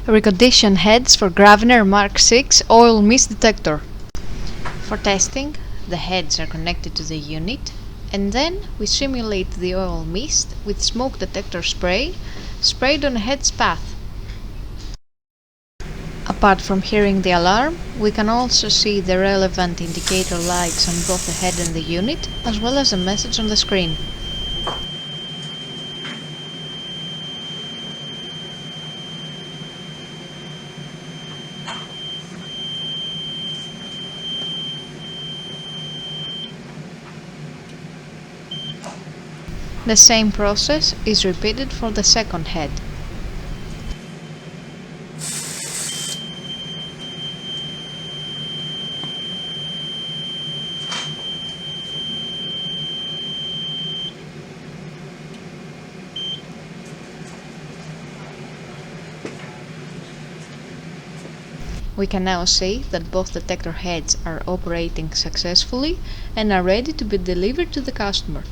Reconditioned heads for Gravner Mark 6 oil mist detector. For testing, the heads are connected to the unit, and then we simulate the oil mist with smoke detector spray sprayed on a head's path. Apart from hearing the alarm, we can also see the relevant indicator lights on both the head and the unit, as well as a message on the screen. The same process is repeated for the second head. We can now see that both detector heads are operating successfully and are ready to be delivered to the customer.